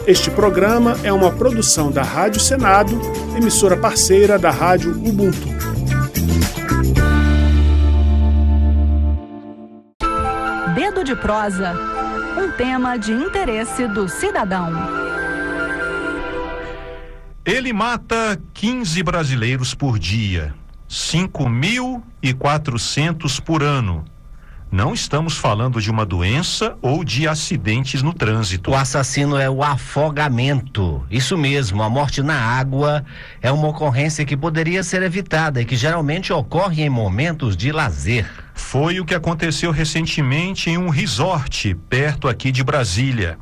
Este programa é uma produção da Rádio Senado, emissora parceira da Rádio Ubuntu. Dedo de prosa, um tema de interesse do cidadão. Ele mata 15 brasileiros por dia, 5.400 por ano. Não estamos falando de uma doença ou de acidentes no trânsito. O assassino é o afogamento. Isso mesmo, a morte na água é uma ocorrência que poderia ser evitada e que geralmente ocorre em momentos de lazer. Foi o que aconteceu recentemente em um resort perto aqui de Brasília.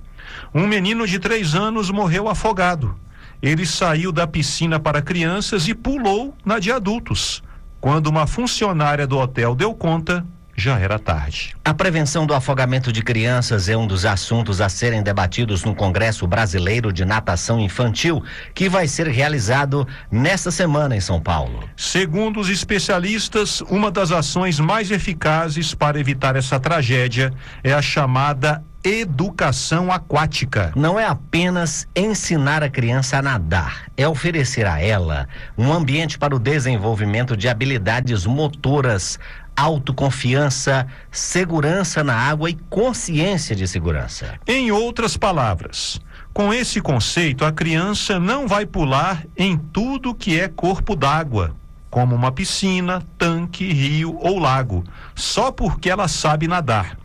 Um menino de 3 anos morreu afogado. Ele saiu da piscina para crianças e pulou na de adultos. Quando uma funcionária do hotel deu conta, já era tarde. A prevenção do afogamento de crianças é um dos assuntos a serem debatidos no Congresso Brasileiro de Natação Infantil, que vai ser realizado nesta semana em São Paulo. Segundo os especialistas, uma das ações mais eficazes para evitar essa tragédia é a chamada educação aquática. Não é apenas ensinar a criança a nadar, é oferecer a ela um ambiente para o desenvolvimento de habilidades motoras, autoconfiança, segurança na água e consciência de segurança. Em outras palavras, com esse conceito, a criança não vai pular em tudo que é corpo d'água, como uma piscina, tanque, rio ou lago, só porque ela sabe nadar.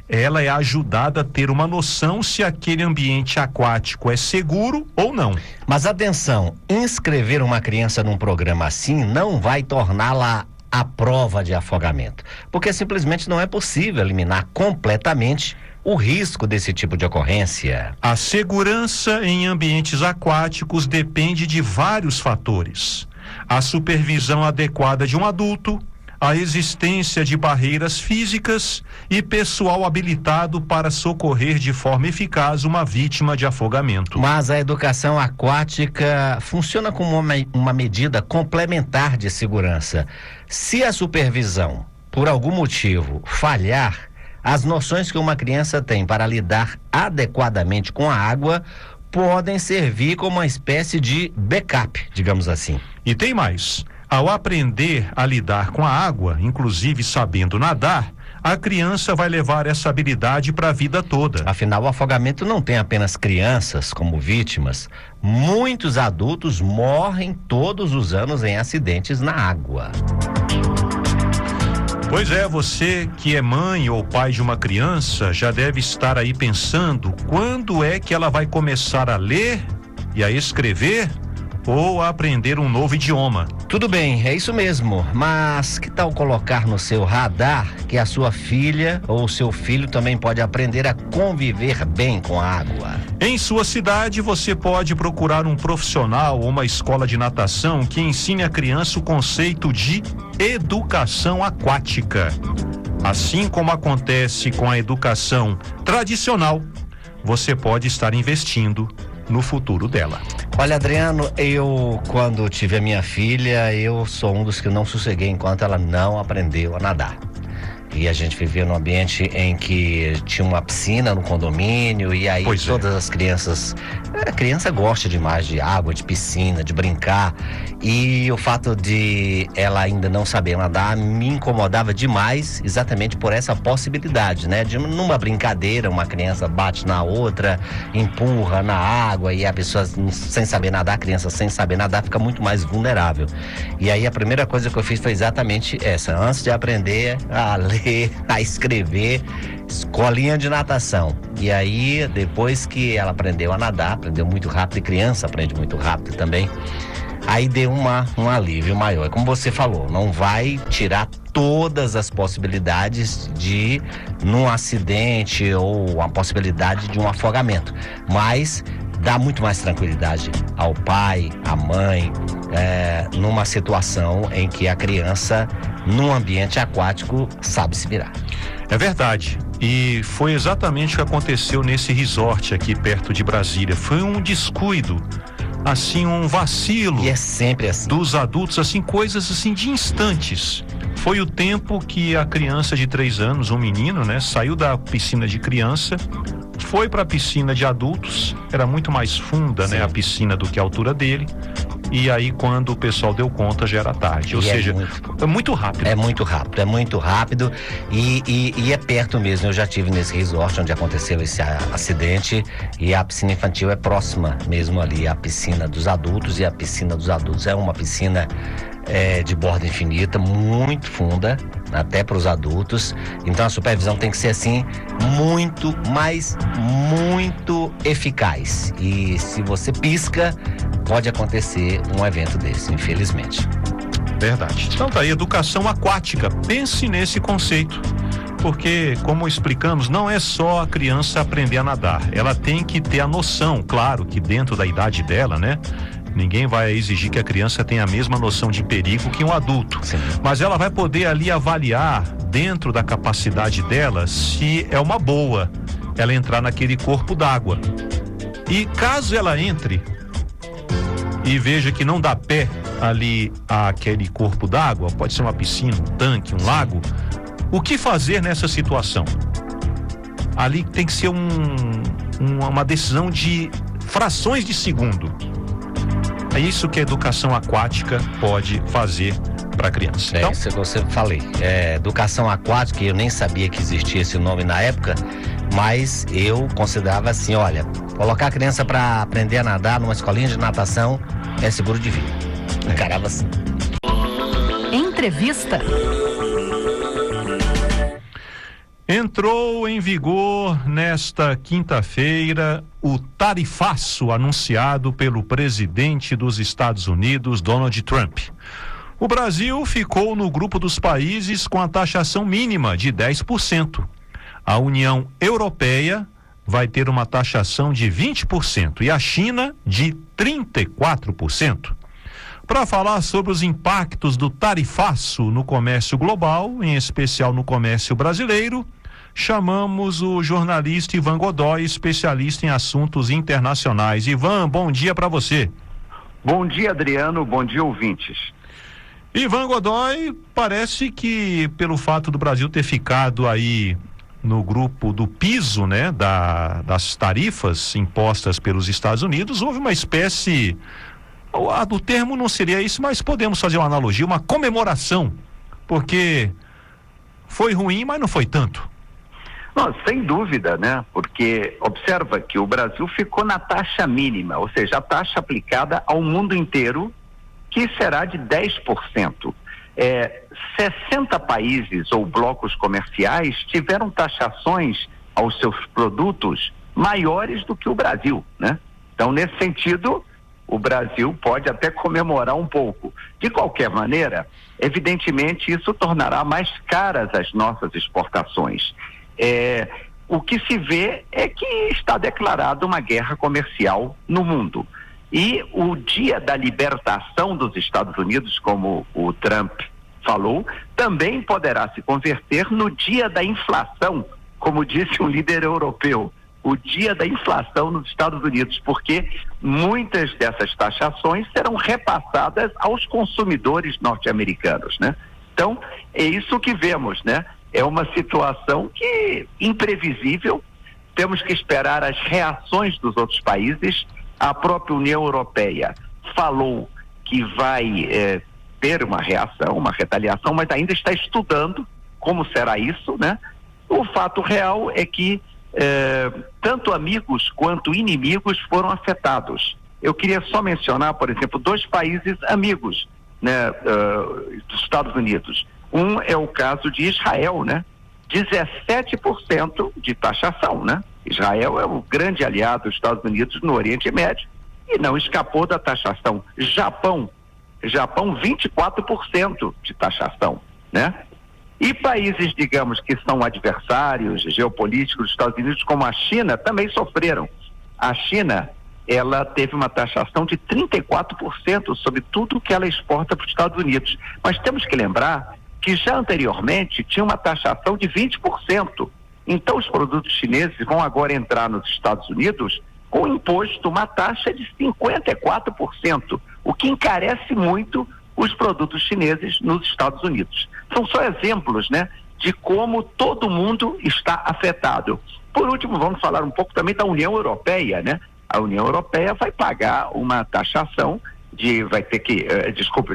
Ela é ajudada a ter uma noção se aquele ambiente aquático é seguro ou não. Mas atenção, inscrever uma criança num programa assim não vai torná-la à prova de afogamento, porque simplesmente não é possível eliminar completamente o risco desse tipo de ocorrência. A segurança em ambientes aquáticos depende de vários fatores. A supervisão adequada de um adulto, a existência de barreiras físicas e pessoal habilitado para socorrer de forma eficaz uma vítima de afogamento. Mas a educação aquática funciona como uma medida complementar de segurança. Se a supervisão, por algum motivo, falhar, as noções que uma criança tem para lidar adequadamente com a água podem servir como uma espécie de backup, digamos assim. E tem mais. Ao aprender a lidar com a água, inclusive sabendo nadar, a criança vai levar essa habilidade para a vida toda. Afinal, o afogamento não tem apenas crianças como vítimas. Muitos adultos morrem todos os anos em acidentes na água. Pois é, você que é mãe ou pai de uma criança já deve estar aí pensando quando é que ela vai começar a ler e a escrever ou a aprender um novo idioma. Tudo bem, é isso mesmo, mas que tal colocar no seu radar que a sua filha ou seu filho também pode aprender a conviver bem com a água? Em sua cidade, você pode procurar um profissional ou uma escola de natação que ensine a criança o conceito de educação aquática. Assim como acontece com a educação tradicional, você pode estar investindo no futuro dela. Olha, Adriano, quando tive a minha filha, eu sou um dos que não sosseguei enquanto ela não aprendeu a nadar. E a gente vivia num ambiente em que tinha uma piscina no condomínio e aí todas as crianças... A criança gosta demais de água, de piscina, de brincar. E o fato de ela ainda não saber nadar me incomodava demais, exatamente por essa possibilidade, né? De numa brincadeira, uma criança bate na outra, empurra na água e a pessoa sem saber nadar, a criança sem saber nadar fica muito mais vulnerável. E aí a primeira coisa que eu fiz foi exatamente essa. Antes de aprender a ler, a escrever, escolinha de natação. E aí, depois que ela aprendeu a nadar, aprendeu muito rápido, e criança aprende muito rápido também, aí deu um alívio maior. É como você falou, não vai tirar todas as possibilidades de num acidente ou a possibilidade de um afogamento, mas dá muito mais tranquilidade ao pai, à mãe, numa situação em que a criança, num ambiente aquático, sabe se virar. É verdade. E foi exatamente o que aconteceu nesse resort aqui perto de Brasília. Foi um descuido, assim, um vacilo. E é sempre assim. Dos adultos, assim, coisas assim de instantes. Foi o tempo que a criança de 3 anos, um menino, né, saiu da piscina de criança, foi para a piscina de adultos, era muito mais funda, né, a piscina do que a altura dele. E aí, quando o pessoal deu conta, já era tarde. Ou seja, é muito rápido. É muito rápido e é perto mesmo. Eu já estive nesse resort onde aconteceu esse acidente e a piscina infantil é próxima mesmo ali, a piscina dos adultos, e a piscina dos adultos é uma piscina de borda infinita, muito funda, até para os adultos. Então a supervisão tem que ser assim, muito eficaz. E se você pisca, pode acontecer um evento desse, infelizmente. Verdade. Então tá aí, educação aquática. Pense nesse conceito. Porque, como explicamos, não é só a criança aprender a nadar. Ela tem que ter a noção, claro, que dentro da idade dela, né? Ninguém vai exigir que a criança tenha a mesma noção de perigo que um adulto. Sim. Mas ela vai poder ali avaliar, dentro da capacidade dela, se é uma boa ela entrar naquele corpo d'água. E caso ela entre e veja que não dá pé ali àquele corpo d'água, pode ser uma piscina, um tanque, um lago, o que fazer nessa situação? Ali tem que ser uma decisão de frações de segundo. É isso que a educação aquática pode fazer para a criança. Então, isso que você falei. Educação aquática, eu nem sabia que existia esse nome na época, mas eu considerava assim, olha, colocar a criança para aprender a nadar numa escolinha de natação é seguro de vida. Encarava assim. Entrevista. Entrou em vigor nesta quinta-feira o tarifaço anunciado pelo presidente dos Estados Unidos, Donald Trump. O Brasil ficou no grupo dos países com a taxação mínima de 10%. A União Europeia vai ter uma taxação de 20% e a China de 34%. Para falar sobre os impactos do tarifaço no comércio global, em especial no comércio brasileiro, chamamos o jornalista Ivan Godoy, especialista em assuntos internacionais. Ivan, bom dia para você. Bom dia, Adriano. Bom dia, ouvintes. Ivan Godoy, parece que pelo fato do Brasil ter ficado aí no grupo do piso, né, das tarifas impostas pelos Estados Unidos, houve uma espécie, do termo não seria isso, mas podemos fazer uma analogia, uma comemoração, porque foi ruim, mas não foi tanto. Não, sem dúvida, né? Porque observa que o Brasil ficou na taxa mínima, ou seja, a taxa aplicada ao mundo inteiro, que será de 10%. 60 países ou blocos comerciais tiveram taxações aos seus produtos maiores do que o Brasil, né? Então, nesse sentido, o Brasil pode até comemorar um pouco. De qualquer maneira, evidentemente, isso tornará mais caras as nossas exportações. O que se vê é que está declarada uma guerra comercial no mundo. E o dia da libertação dos Estados Unidos, como o Trump falou, também poderá se converter no dia da inflação, como disse um líder europeu, o dia da inflação nos Estados Unidos, porque muitas dessas taxações serão repassadas aos consumidores norte-americanos, né? Então, é isso que vemos, né? É uma situação que imprevisível, temos que esperar as reações dos outros países. A própria União Europeia falou que vai ter uma reação, uma retaliação, mas ainda está estudando como será isso, né? O fato real é que tanto amigos quanto inimigos foram afetados. Eu queria só mencionar, por exemplo, 2 países amigos, né, dos Estados Unidos. Um é o caso de Israel, né? 17% de taxação, né? Israel é um grande aliado dos Estados Unidos no Oriente Médio e não escapou da taxação. Japão 24% de taxação, né? E países, digamos, que são adversários geopolíticos dos Estados Unidos, como a China, também sofreram. A China, ela teve uma taxação de 34% sobre tudo que ela exporta para os Estados Unidos. Mas temos que lembrar que já anteriormente tinha uma taxação de 20%. Então os produtos chineses vão agora entrar nos Estados Unidos com imposto, uma taxa de 54%, o que encarece muito os produtos chineses nos Estados Unidos. São só exemplos, né, de como todo mundo está afetado. Por último, vamos falar um pouco também da União Europeia, né? A União Europeia vai pagar uma taxação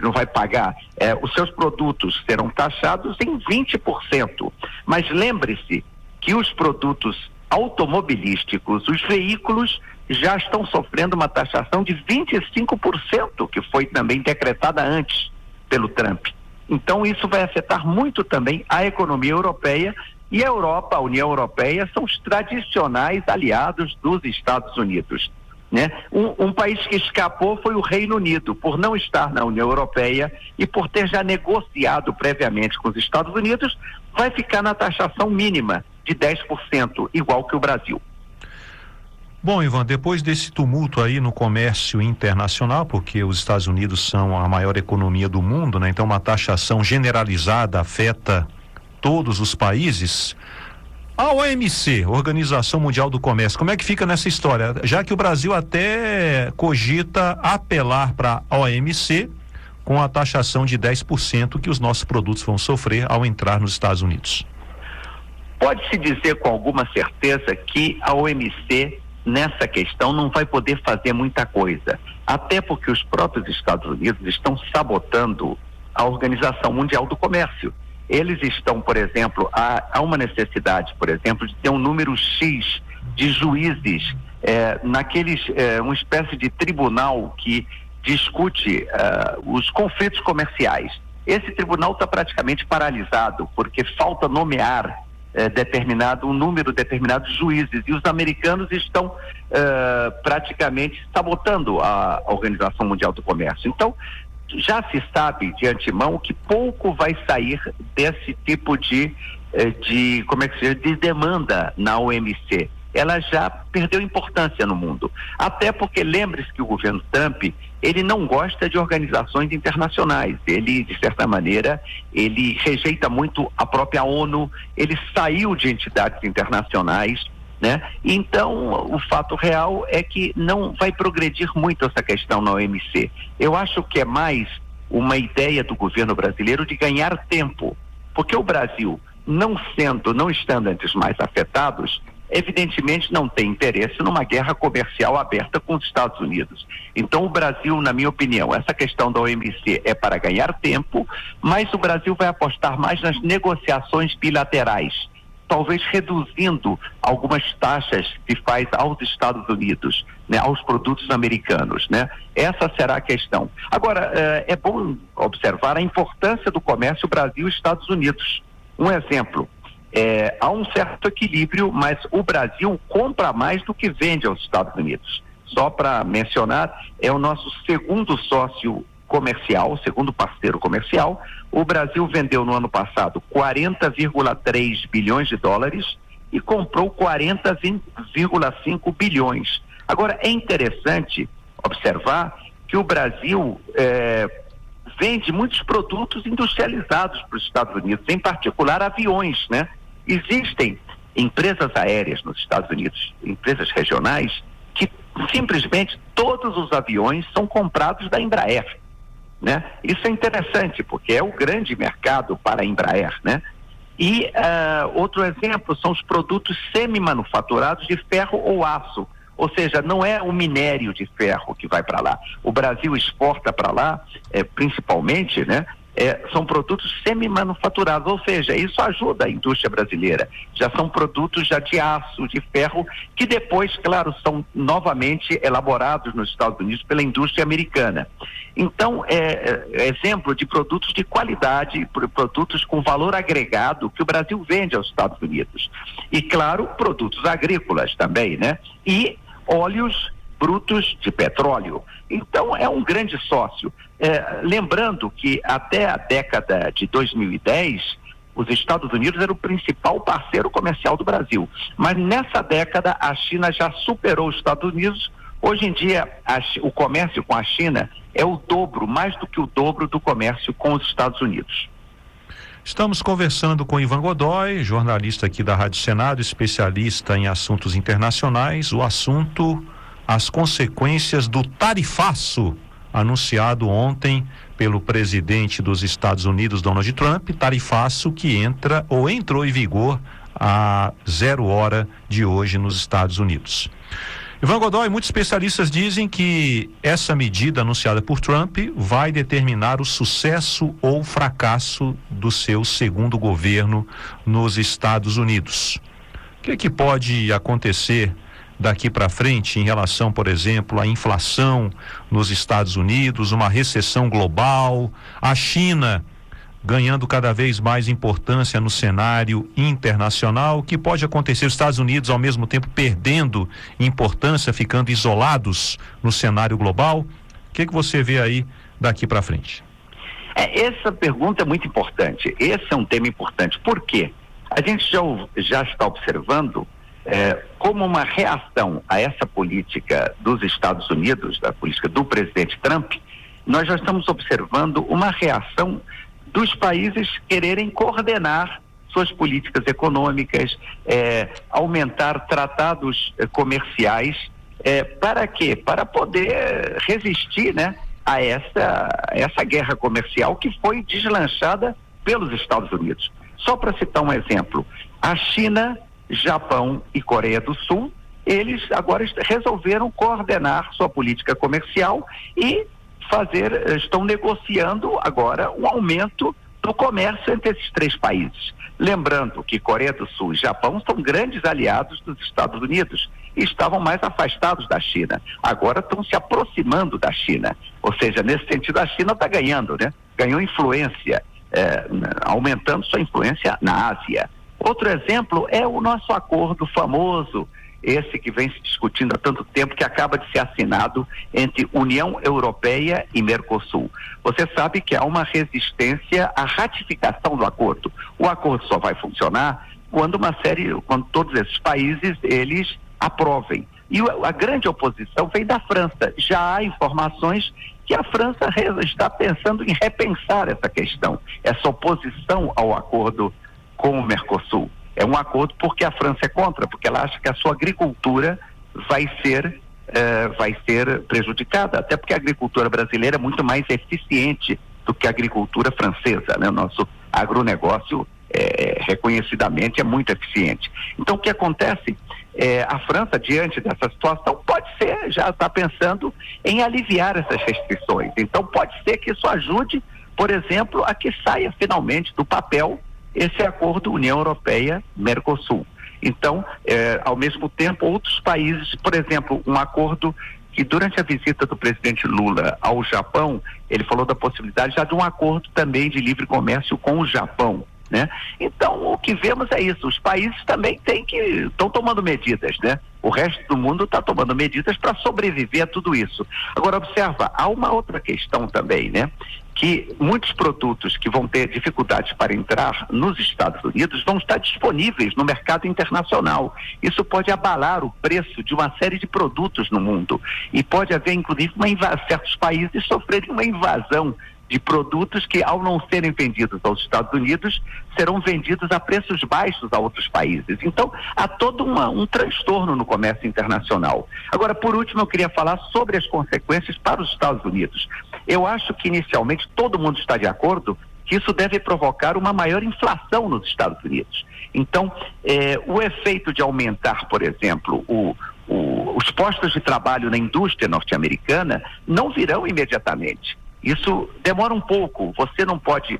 não vai pagar, os seus produtos serão taxados em 20%. Mas lembre-se que os produtos automobilísticos, os veículos, já estão sofrendo uma taxação de 25%, que foi também decretada antes pelo Trump. Então isso vai afetar muito também a economia europeia, e a União Europeia, são os tradicionais aliados dos Estados Unidos, né? Um país que escapou foi o Reino Unido, por não estar na União Europeia e por ter já negociado previamente com os Estados Unidos, vai ficar na taxação mínima de 10%, igual que o Brasil. Bom, Ivan, depois desse tumulto aí no comércio internacional, porque os Estados Unidos são a maior economia do mundo, né? Então uma taxação generalizada afeta todos os países. A OMC, Organização Mundial do Comércio, como é que fica nessa história? Já que o Brasil até cogita apelar para a OMC com a taxação de 10% que os nossos produtos vão sofrer ao entrar nos Estados Unidos. Pode-se dizer com alguma certeza que a OMC, nessa questão, não vai poder fazer muita coisa, até porque os próprios Estados Unidos estão sabotando a Organização Mundial do Comércio. Eles estão, por exemplo, há uma necessidade, por exemplo, de ter um número X de juízes uma espécie de tribunal que discute os conflitos comerciais. Esse tribunal está praticamente paralisado, porque falta nomear um número determinado de juízes, e os americanos estão praticamente sabotando a Organização Mundial do Comércio. Então, já se sabe de antemão que pouco vai sair desse tipo de demanda na OMC. Ela já perdeu importância no mundo. Até porque, lembre-se que o governo Trump, ele não gosta de organizações internacionais. Ele, de certa maneira, ele rejeita muito a própria ONU, ele saiu de entidades internacionais, né? Então, o fato real é que não vai progredir muito essa questão na OMC. Eu acho que é mais uma ideia do governo brasileiro de ganhar tempo, porque o Brasil, não estando entre os mais afetados, evidentemente não tem interesse numa guerra comercial aberta com os Estados Unidos. Então o Brasil, na minha opinião, essa questão da OMC é para ganhar tempo, mas o Brasil vai apostar mais nas negociações bilaterais, talvez reduzindo algumas taxas que faz aos Estados Unidos, né, aos produtos americanos, né? Essa será a questão. Agora, é bom observar a importância do comércio Brasil e Estados Unidos. Um exemplo, há um certo equilíbrio, mas o Brasil compra mais do que vende aos Estados Unidos. Só para mencionar, é o nosso segundo sócio comercial, segundo parceiro comercial. O Brasil vendeu no ano passado 40,3 bilhões de dólares e comprou 40,5 bilhões. Agora, é interessante observar que o Brasil vende muitos produtos industrializados para os Estados Unidos, em particular aviões, né? Existem empresas aéreas nos Estados Unidos, empresas regionais, que simplesmente todos os aviões são comprados da Embraer, né? Isso é interessante, porque é o grande mercado para a Embraer, né? E outro exemplo são os produtos semi-manufaturados de ferro ou aço, ou seja, não é o minério de ferro que vai para lá. O Brasil exporta para lá, principalmente, né? São produtos semi-manufaturados, ou seja, isso ajuda a indústria brasileira. Já são produtos já de aço, de ferro, que depois, claro, são novamente elaborados nos Estados Unidos pela indústria americana. Então, exemplo de produtos de qualidade, produtos com valor agregado que o Brasil vende aos Estados Unidos. E, claro, produtos agrícolas também, né? E óleos brutos de petróleo. Então, é um grande sócio. Lembrando que até a década de 2010, os Estados Unidos eram o principal parceiro comercial do Brasil. Mas nessa década, a China já superou os Estados Unidos. Hoje em dia, o comércio com a China é o dobro, mais do que o dobro do comércio com os Estados Unidos. Estamos conversando com Ivan Godoy, jornalista aqui da Rádio Senado, especialista em assuntos internacionais. O assunto: as consequências do tarifaço anunciado ontem pelo presidente dos Estados Unidos, Donald Trump, tarifaço que entrou em vigor a 0 hora de hoje nos Estados Unidos. Ivan Godoy, muitos especialistas dizem que essa medida anunciada por Trump vai determinar o sucesso ou fracasso do seu segundo governo nos Estados Unidos. O que pode acontecer daqui para frente em relação, por exemplo, à inflação nos Estados Unidos, uma recessão global, a China ganhando cada vez mais importância no cenário internacional? O que pode acontecer? Os Estados Unidos, ao mesmo tempo, perdendo importância, ficando isolados no cenário global? O que você vê aí daqui para frente? Essa pergunta é muito importante. Esse é um tema importante. Por quê? A gente já está observando como uma reação a essa política dos Estados Unidos, da política do presidente Trump, nós já estamos observando uma reação dos países quererem coordenar suas políticas econômicas, aumentar tratados comerciais, para quê? Para poder resistir, né, a essa guerra comercial que foi deslanchada pelos Estados Unidos. Só para citar um exemplo, a China, Japão e Coreia do Sul, eles agora resolveram coordenar sua política comercial e estão negociando agora um aumento do comércio entre esses 3 países. Lembrando que Coreia do Sul e Japão são grandes aliados dos Estados Unidos e estavam mais afastados da China. Agora estão se aproximando da China. Ou seja, nesse sentido, a China está ganhando, né? Ganhou influência, aumentando sua influência na Ásia. Outro exemplo é o nosso acordo famoso, esse que vem se discutindo há tanto tempo, que acaba de ser assinado entre União Europeia e Mercosul. Você sabe que há uma resistência à ratificação do acordo. O acordo só vai funcionar quando todos esses países, eles aprovem. E a grande oposição vem da França. Já há informações que a França está pensando em repensar essa questão, essa oposição ao acordo com o Mercosul. É um acordo porque a França é contra, porque ela acha que a sua agricultura vai ser prejudicada, até porque a agricultura brasileira é muito mais eficiente do que a agricultura francesa, né? O nosso agronegócio reconhecidamente é muito eficiente. Então o que acontece? A França, diante dessa situação, já está pensando em aliviar essas restrições. Então pode ser que isso ajude, por exemplo, a que saia finalmente do papel esse acordo União Europeia-Mercosul. Então, ao mesmo tempo, outros países, por exemplo, um acordo que durante a visita do presidente Lula ao Japão, ele falou da possibilidade já de um acordo também de livre comércio com o Japão, né? Então, o que vemos é isso, os países também estão tomando medidas, né? O resto do mundo está tomando medidas para sobreviver a tudo isso. Agora, observa, há uma outra questão também, né? Que muitos produtos que vão ter dificuldades para entrar nos Estados Unidos vão estar disponíveis no mercado internacional. Isso pode abalar o preço de uma série de produtos no mundo e pode haver, inclusive, certos países sofrerem uma invasão de produtos que, ao não serem vendidos aos Estados Unidos, serão vendidos a preços baixos a outros países. Então, há todo um transtorno no comércio internacional. Agora, por último, eu queria falar sobre as consequências para os Estados Unidos. Eu acho que, inicialmente, todo mundo está de acordo que isso deve provocar uma maior inflação nos Estados Unidos. Então, o efeito de aumentar, por exemplo, os postos de trabalho na indústria norte-americana não virão imediatamente. Isso demora um pouco. Você não pode,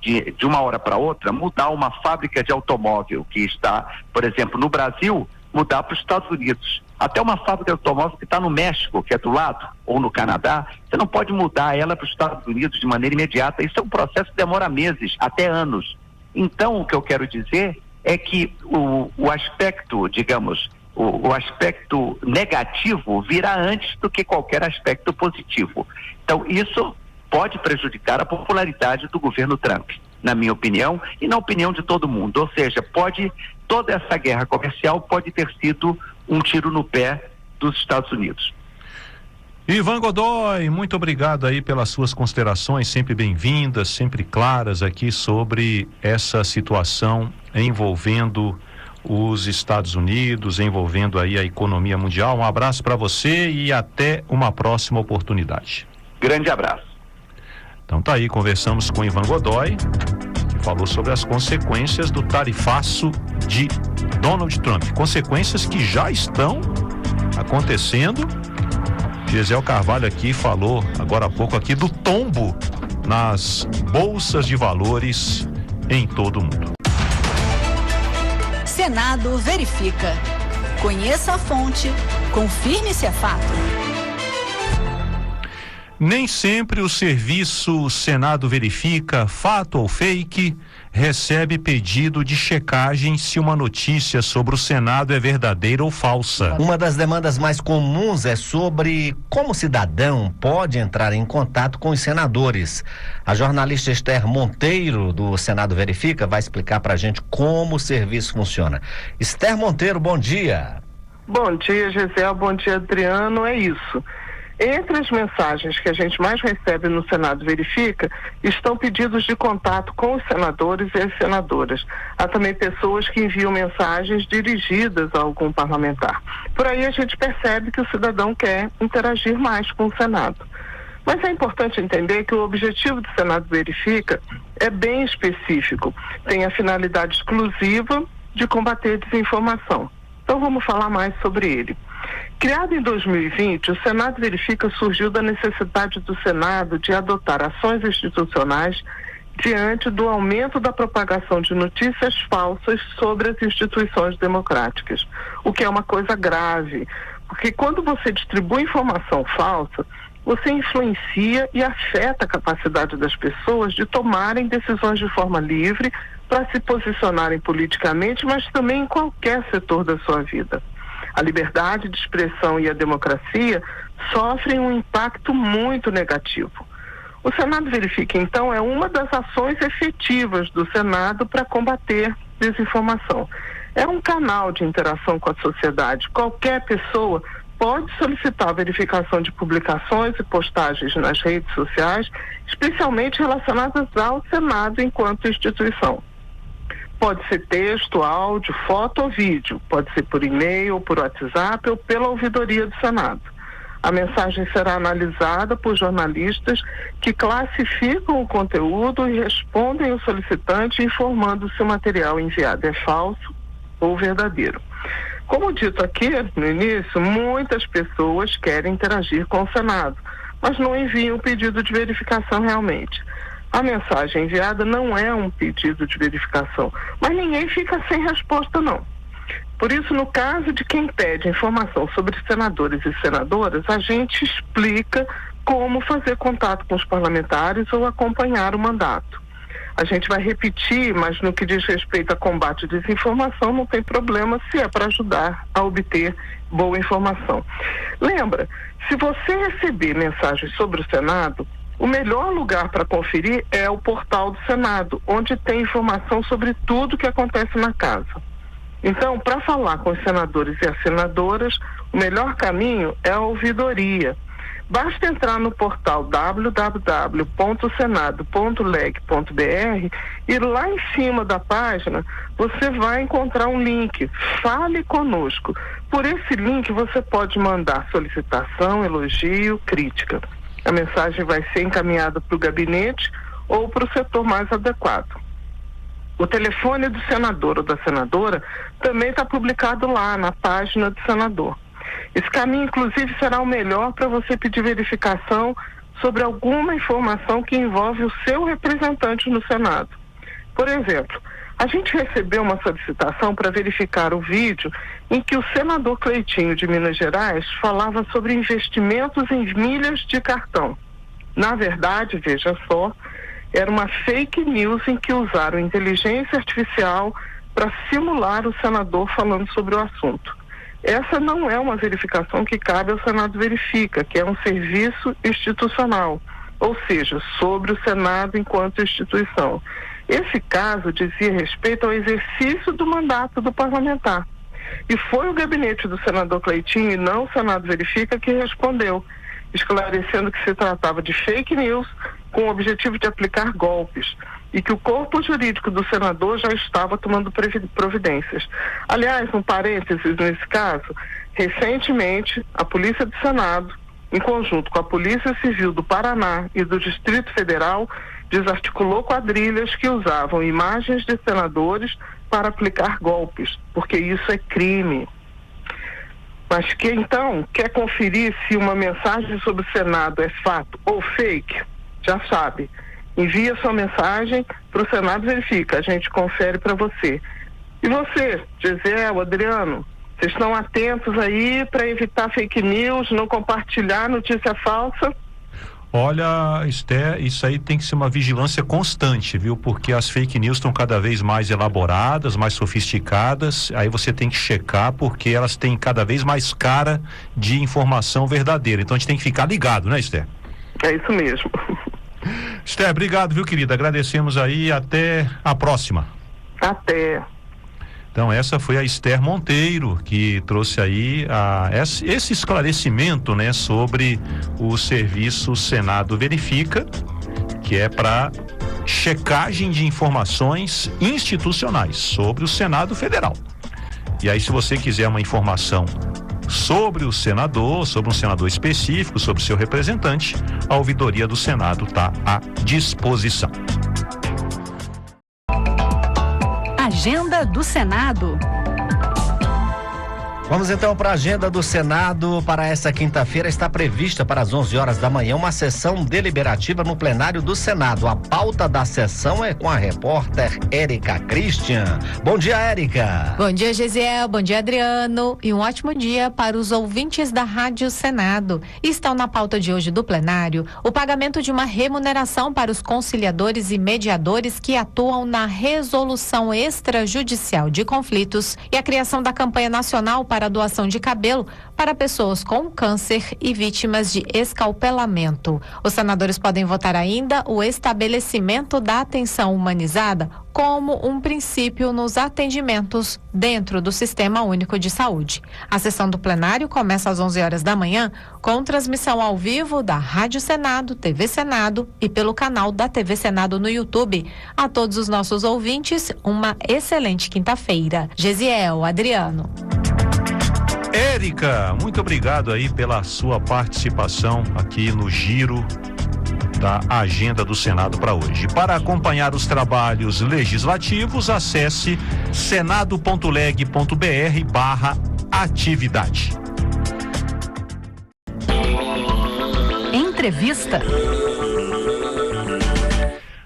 de uma hora para outra, mudar uma fábrica de automóvel que está, por exemplo, no Brasil, mudar para os Estados Unidos. Até uma fábrica de automóvel que está no México, que é do lado, ou no Canadá, você não pode mudar ela para os Estados Unidos de maneira imediata. Isso é um processo que demora meses, até anos. Então, o que eu quero dizer é que o aspecto, digamos, o aspecto negativo virá antes do que qualquer aspecto positivo. Então, isso pode prejudicar a popularidade do governo Trump, na minha opinião, e na opinião de todo mundo. Ou seja, toda essa guerra comercial pode ter sido um tiro no pé dos Estados Unidos. Ivan Godoy, muito obrigado aí pelas suas considerações, sempre bem-vindas, sempre claras aqui sobre essa situação envolvendo os Estados Unidos, envolvendo aí a economia mundial. Um abraço para você e até uma próxima oportunidade. Grande abraço. Então tá aí, conversamos com Ivan Godoy, que falou sobre as consequências do tarifaço de Donald Trump. Consequências que já estão acontecendo. Gisele Carvalho aqui falou agora há pouco aqui do tombo nas bolsas de valores em todo o mundo. Senado verifica. Conheça a fonte, confirme se é fato. Nem sempre o serviço Senado Verifica, fato ou fake, recebe pedido de checagem se uma notícia sobre o Senado é verdadeira ou falsa. Uma das demandas mais comuns é sobre como o cidadão pode entrar em contato com os senadores. A jornalista Esther Monteiro, do Senado Verifica, vai explicar pra gente como o serviço funciona. Esther Monteiro, bom dia. Bom dia, Gisele. Bom dia, Adriano. É isso. Entre as mensagens que a gente mais recebe no Senado Verifica, estão pedidos de contato com os senadores e as senadoras. Há também pessoas que enviam mensagens dirigidas a algum parlamentar. Por aí a gente percebe que o cidadão quer interagir mais com o Senado. Mas é importante entender que o objetivo do Senado Verifica é bem específico. Tem a finalidade exclusiva de combater a desinformação. Então vamos falar mais sobre ele. Criado em 2020, o Senado Verifica surgiu da necessidade do Senado de adotar ações institucionais diante do aumento da propagação de notícias falsas sobre as instituições democráticas, o que é uma coisa grave, porque quando você distribui informação falsa, você influencia e afeta a capacidade das pessoas de tomarem decisões de forma livre para se posicionarem politicamente, mas também em qualquer setor da sua vida. A liberdade de expressão e a democracia sofrem um impacto muito negativo. O Senado Verifica, então, é uma das ações efetivas do Senado para combater desinformação. É um canal de interação com a sociedade. Qualquer pessoa pode solicitar a verificação de publicações e postagens nas redes sociais, especialmente relacionadas ao Senado enquanto instituição. Pode ser texto, áudio, foto ou vídeo. Pode ser por e-mail, por WhatsApp ou pela ouvidoria do Senado. A mensagem será analisada por jornalistas que classificam o conteúdo e respondem ao solicitante informando se o material enviado é falso ou verdadeiro. Como dito aqui no início, muitas pessoas querem interagir com o Senado, mas não enviam pedido de verificação realmente. A mensagem enviada não é um pedido de verificação, mas ninguém fica sem resposta, não. Por isso, no caso de quem pede informação sobre senadores e senadoras, a gente explica como fazer contato com os parlamentares ou acompanhar o mandato. A gente vai repetir, mas no que diz respeito a combate à desinformação, não tem problema se é para ajudar a obter boa informação. Lembra, se você receber mensagens sobre o Senado, o melhor lugar para conferir é o portal do Senado, onde tem informação sobre tudo que acontece na casa. Então, para falar com os senadores e as senadoras, o melhor caminho é a ouvidoria. Basta entrar no portal www.senado.leg.br e lá em cima da página você vai encontrar um link, Fale Conosco. Por esse link você pode mandar solicitação, elogio, crítica. A mensagem vai ser encaminhada para o gabinete ou para o setor mais adequado. O telefone do senador ou da senadora também está publicado lá na página do senador. Esse caminho, inclusive, será o melhor para você pedir verificação sobre alguma informação que envolve o seu representante no Senado. Por exemplo, a gente recebeu uma solicitação para verificar o vídeo em que o senador Cleitinho de Minas Gerais falava sobre investimentos em milhas de cartão. Na verdade, veja só, era uma fake news em que usaram inteligência artificial para simular o senador falando sobre o assunto. Essa não é uma verificação que cabe ao Senado Verifica, que é um serviço institucional, ou seja, sobre o Senado enquanto instituição. Esse caso dizia respeito ao exercício do mandato do parlamentar. E foi o gabinete do senador Cleitinho e não o Senado Verifica que respondeu, esclarecendo que se tratava de fake news com o objetivo de aplicar golpes e que o corpo jurídico do senador já estava tomando providências. Aliás, um parênteses nesse caso, recentemente a Polícia do Senado, em conjunto com a Polícia Civil do Paraná e do Distrito Federal, desarticulou quadrilhas que usavam imagens de senadores para aplicar golpes, porque isso é crime. Mas que então quer conferir se uma mensagem sobre o Senado é fato ou fake? Já sabe. Envia sua mensagem para o Senado Verifica, a gente confere para você. E você, Gesiel, Adriano, vocês estão atentos aí para evitar fake news, não compartilhar notícia falsa? Olha, Esther, isso aí tem que ser uma vigilância constante, viu? Porque as fake news estão cada vez mais elaboradas, mais sofisticadas. Aí você tem que checar, porque elas têm cada vez mais cara de informação verdadeira. Então a gente tem que ficar ligado, né, Esther? É isso mesmo. Esther, obrigado, viu, querida? Agradecemos aí, até a próxima. Até. Então essa foi a Esther Monteiro, que trouxe aí esse esclarecimento, né, sobre o serviço Senado Verifica, que é para checagem de informações institucionais sobre o Senado Federal. E aí, se você quiser uma informação sobre o senador, sobre um senador específico, sobre o seu representante, a ouvidoria do Senado está à disposição. Agenda do Senado. Vamos então para a agenda do Senado. Para esta quinta-feira está prevista para as 11 horas da manhã uma sessão deliberativa no plenário do Senado. A pauta da sessão é com a repórter Érica Christian. Bom dia, Érica. Bom dia, Gesiel. Bom dia, Adriano. E um ótimo dia para os ouvintes da Rádio Senado. Estão na pauta de hoje do plenário o pagamento de uma remuneração para os conciliadores e mediadores que atuam na resolução extrajudicial de conflitos e a criação da campanha nacional para a doação de cabelo para pessoas com câncer e vítimas de escalpelamento. Os senadores podem votar ainda o estabelecimento da atenção humanizada como um princípio nos atendimentos dentro do Sistema Único de Saúde. A sessão do plenário começa às 11 horas da manhã com transmissão ao vivo da Rádio Senado, TV Senado e pelo canal da TV Senado no YouTube. A todos os nossos ouvintes, uma excelente quinta-feira. Gesiel, Adriano. Érica, muito obrigado aí pela sua participação aqui no Giro da Agenda do Senado para hoje. Para acompanhar os trabalhos legislativos, acesse senado.leg.br/atividade. Entrevista.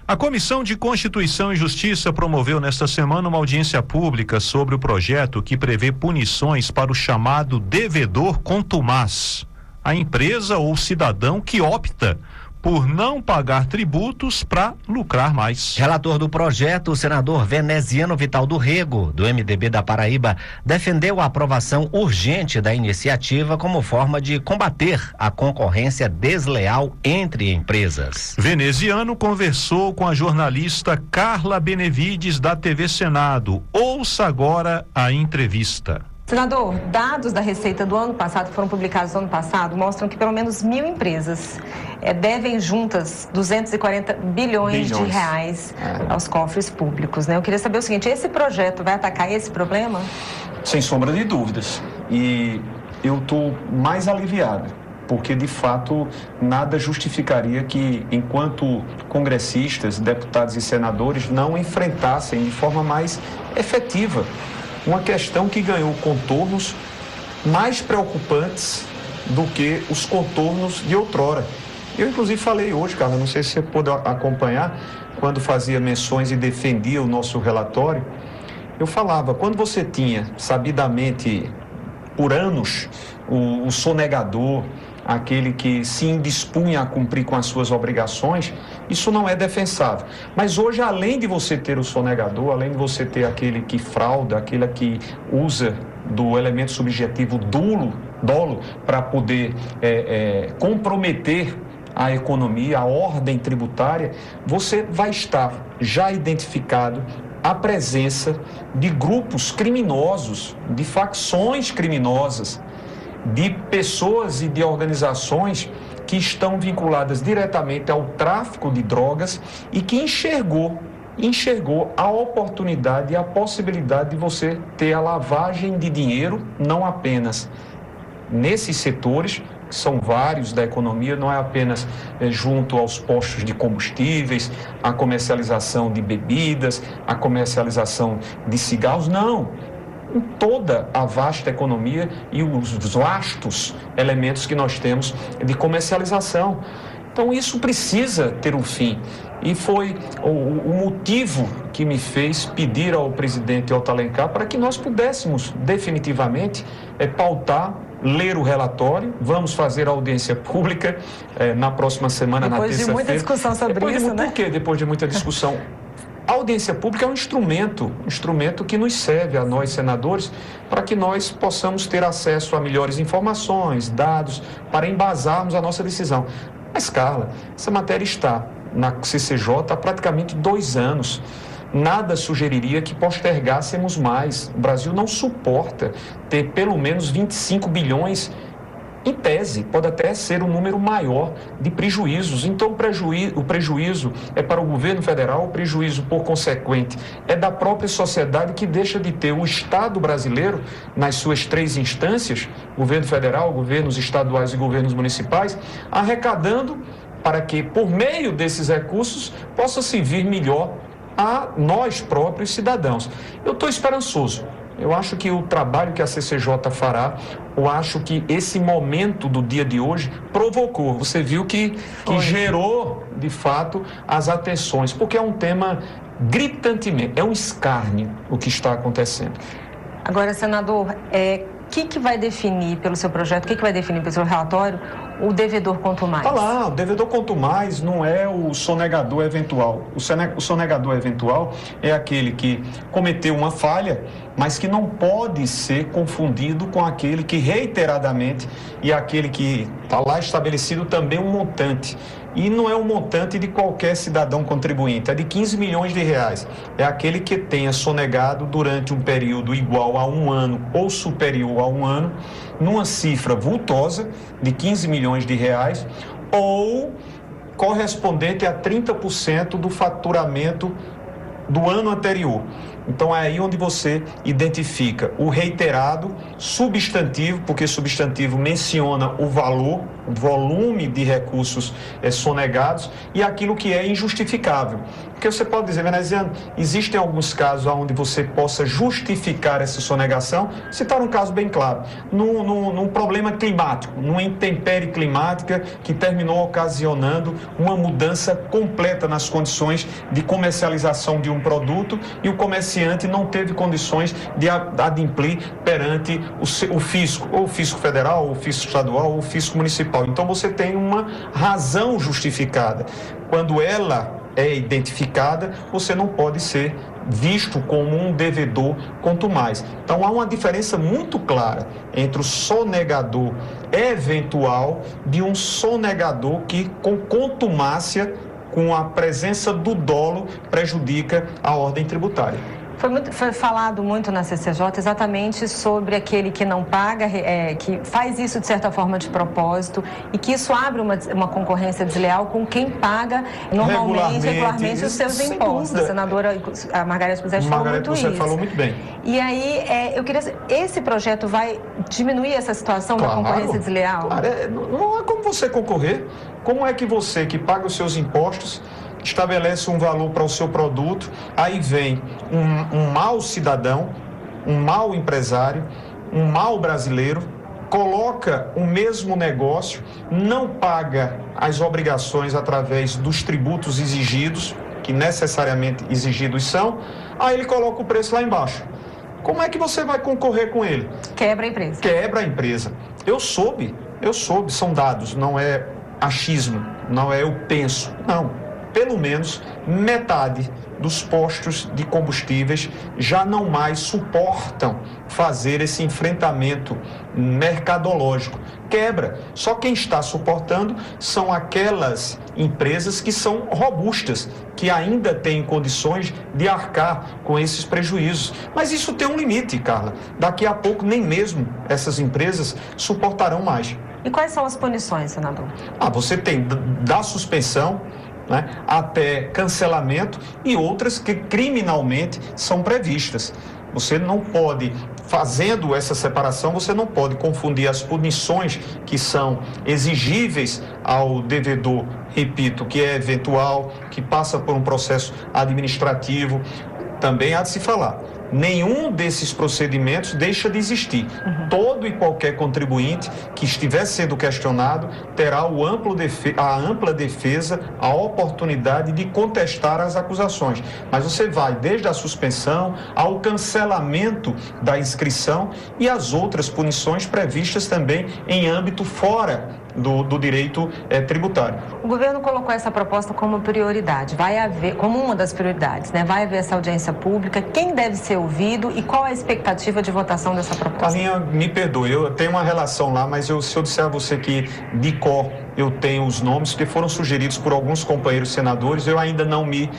A Comissão de Constituição e Justiça promoveu nesta semana uma audiência pública sobre o projeto que prevê punições para o chamado devedor contumaz, a empresa ou cidadão que opta por não pagar tributos para lucrar mais. Relator do projeto, o senador Veneziano Vital do Rego, do MDB da Paraíba, defendeu a aprovação urgente da iniciativa como forma de combater a concorrência desleal entre empresas. Veneziano conversou com a jornalista Carla Benevides da TV Senado. Ouça agora a entrevista. Senador, dados da Receita do ano passado, que foram publicados no ano passado, mostram que pelo menos 1.000 empresas devem juntas 240 bilhões de reais aos cofres públicos, né? Eu queria saber o seguinte, esse projeto vai atacar esse problema? Sem sombra de dúvidas. E eu estou mais aliviado, porque de fato nada justificaria que, enquanto congressistas, deputados e senadores não enfrentassem de forma mais efetiva uma questão que ganhou contornos mais preocupantes do que os contornos de outrora. Eu, inclusive, falei hoje, Carla, não sei se você pôde acompanhar, quando fazia menções e defendia o nosso relatório, eu falava, quando você tinha, sabidamente, por anos, o sonegador, aquele que se indispunha a cumprir com as suas obrigações, isso não é defensável. Mas hoje, além de você ter o sonegador, além de você ter aquele que frauda, aquele que usa do elemento subjetivo dolo para poder comprometer a economia, a ordem tributária, você vai estar já identificado a presença de grupos criminosos, de facções criminosas, de pessoas e de organizações que estão vinculadas diretamente ao tráfico de drogas e que enxergou a oportunidade e a possibilidade de você ter a lavagem de dinheiro, não apenas nesses setores, que são vários da economia, não é apenas junto aos postos de combustíveis, a comercialização de bebidas, a comercialização de cigarros, não. Em toda a vasta economia e os vastos elementos que nós temos de comercialização. Então isso precisa ter um fim. E foi o motivo que me fez pedir ao presidente Otto Alencar para que nós pudéssemos definitivamente pautar, ler o relatório. Vamos fazer a audiência pública na próxima semana, na terça-feira. Depois de muita discussão sobre isso, né? Por quê? Depois de muita discussão. A audiência pública é um instrumento que nos serve a nós, senadores, para que nós possamos ter acesso a melhores informações, dados, para embasarmos a nossa decisão. Mas, Carla, essa matéria está na CCJ há praticamente 2 anos. Nada sugeriria que postergássemos mais. O Brasil não suporta ter pelo menos 25 bilhões. Em tese, pode até ser um número maior de prejuízos. Então, o prejuízo é para o governo federal, o prejuízo, por consequente, é da própria sociedade, que deixa de ter o Estado brasileiro nas suas 3 instâncias, governo federal, governos estaduais e governos municipais, arrecadando para que, por meio desses recursos, possa servir melhor a nós próprios cidadãos. Eu estou esperançoso. Eu acho que o trabalho que a CCJ fará, eu acho que esse momento do dia de hoje provocou. Você viu que gerou, de fato, as atenções, porque é um tema gritantemente, é um escárnio o que está acontecendo. Agora, senador, o que vai definir pelo seu projeto, o que vai definir pelo seu relatório o devedor quanto mais? Tá lá, o devedor quanto mais não é o sonegador eventual. O sonegador eventual é aquele que cometeu uma falha, mas que não pode ser confundido com aquele que reiteradamente, e aquele que está lá estabelecido também um montante. E não é um montante de qualquer cidadão contribuinte, é de 15 milhões de reais. É aquele que tenha sonegado durante um período igual a 1 ano ou superior a 1 ano, numa cifra vultosa de 15 milhões de reais, ou correspondente a 30% do faturamento do ano anterior. Então é aí onde você identifica o reiterado, substantivo, porque substantivo menciona o valor, o volume de recursos sonegados, e aquilo que é injustificável. Porque você pode dizer, veneziano, existem alguns casos onde você possa justificar essa sonegação. Citar um caso bem claro, num problema climático, numa intempérie climática que terminou ocasionando uma mudança completa nas condições de comercialização de um produto, e o comerciante não teve condições de adimplir perante o fisco, ou o fisco federal, ou o fisco estadual, ou o fisco municipal. Então você tem uma razão justificada. Quando ela é identificada, você não pode ser visto como um devedor quanto mais. Então há uma diferença muito clara entre o sonegador eventual de um sonegador que, com contumácia, com a presença do dolo, prejudica a ordem tributária. Foi falado muito na CCJ exatamente sobre aquele que não paga, que faz isso de certa forma de propósito, e que isso abre uma concorrência desleal com quem paga regularmente os seus impostos. A senadora Margareth Bussetti falou muito isso. Falou muito bem. E aí, eu queria saber, esse projeto vai diminuir essa situação da concorrência desleal? Claro, não é como você concorrer. Como é que você, que paga os seus impostos, estabelece um valor para o seu produto, aí vem um mau cidadão, um mau empresário, um mau brasileiro, coloca o mesmo negócio, não paga as obrigações através dos tributos exigidos, que necessariamente exigidos são, aí ele coloca o preço lá embaixo. Como é que você vai concorrer com ele? Quebra a empresa. Quebra a empresa. Eu soube, são dados, não é achismo, não é eu penso, não. Pelo menos metade dos postos de combustíveis já não mais suportam fazer esse enfrentamento mercadológico. Quebra. Só quem está suportando são aquelas empresas que são robustas, que ainda têm condições de arcar com esses prejuízos. Mas isso tem um limite, Carla. Daqui a pouco nem mesmo essas empresas suportarão mais. E quais são as punições, senador? Você tem da suspensão, né, até cancelamento, e outras que criminalmente são previstas. Você não pode fazendo essa separação, você não pode confundir as punições que são exigíveis ao devedor, repito, que é eventual, que passa por um processo administrativo. Também há de se falar, nenhum desses procedimentos deixa de existir. Todo e qualquer contribuinte que estiver sendo questionado terá a ampla defesa, a oportunidade de contestar as acusações. Mas você vai desde a suspensão ao cancelamento da inscrição e as outras punições previstas também em âmbito fora do direito tributário. O governo colocou essa proposta como prioridade, vai haver, como uma das prioridades, né? Vai haver essa audiência pública, quem deve ser ouvido e qual a expectativa de votação dessa proposta? Carlinha, me perdoe, eu tenho uma relação lá, mas se eu disser a você que de cor eu tenho os nomes que foram sugeridos por alguns companheiros senadores, eu ainda não me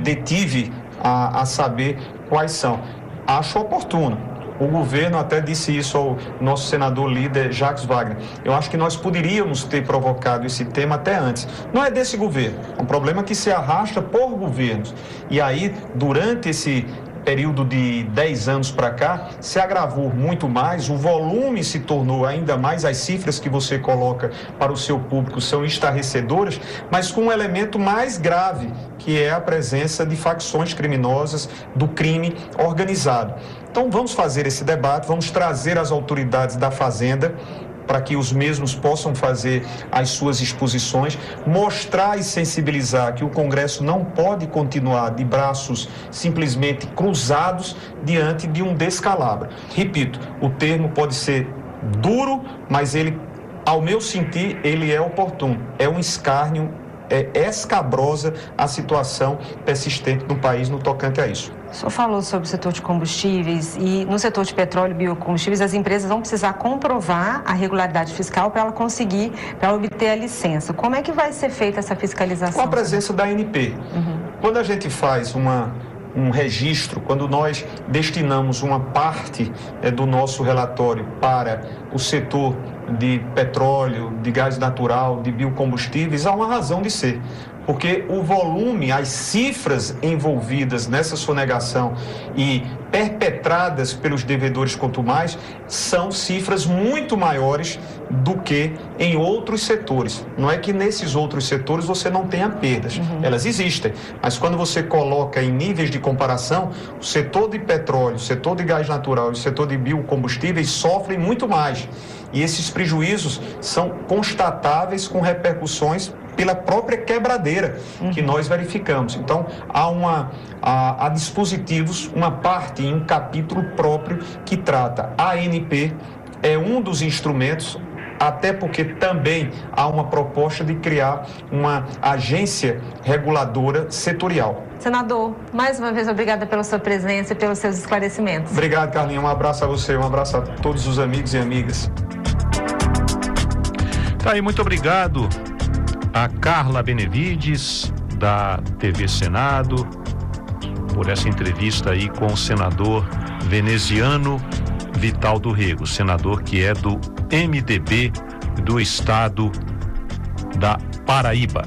detive a saber quais são. Acho oportuno. O governo até disse isso ao nosso senador líder Jacques Wagner. Eu acho que nós poderíamos ter provocado esse tema até antes. Não é desse governo, é um problema que se arrasta por governos. E aí, durante esse período de 10 anos para cá, se agravou muito mais, o volume se tornou ainda mais, as cifras que você coloca para o seu público são estarrecedoras, mas com um elemento mais grave, que é a presença de facções criminosas do crime organizado. Então vamos fazer esse debate, vamos trazer as autoridades da Fazenda para que os mesmos possam fazer as suas exposições, mostrar e sensibilizar que o Congresso não pode continuar de braços simplesmente cruzados diante de um descalabro. Repito, o termo pode ser duro, mas ele, ao meu sentir, ele é oportuno. É um escárnio, é escabrosa a situação persistente no país no tocante a isso. O senhor falou sobre o setor de combustíveis e no setor de petróleo e biocombustíveis as empresas vão precisar comprovar a regularidade fiscal para ela obter a licença. Como é que vai ser feita essa fiscalização? Com a presença da ANP. Quando a gente faz um registro, quando nós destinamos uma parte do nosso relatório para o setor de petróleo, de gás natural, de biocombustíveis, há uma razão de ser. Porque o volume, as cifras envolvidas nessa sonegação e perpetradas pelos devedores quanto mais, são cifras muito maiores do que em outros setores. Não é que nesses outros setores você não tenha perdas, elas existem, mas quando você coloca em níveis de comparação, o setor de petróleo, o setor de gás natural e o setor de biocombustíveis sofrem muito mais. E esses prejuízos são constatáveis com repercussões pela própria quebradeira que nós verificamos. Então, há dispositivos, uma parte em um capítulo próprio que trata. A ANP é um dos instrumentos, até porque também há uma proposta de criar uma agência reguladora setorial. Senador, mais uma vez, obrigada pela sua presença e pelos seus esclarecimentos. Obrigado, Carlinhos. Um abraço a você, um abraço a todos os amigos e amigas. Tá aí, muito obrigado a Carla Benevides, da TV Senado, por essa entrevista aí com o senador veneziano Vital do Rego, senador que é do MDB do estado da Paraíba.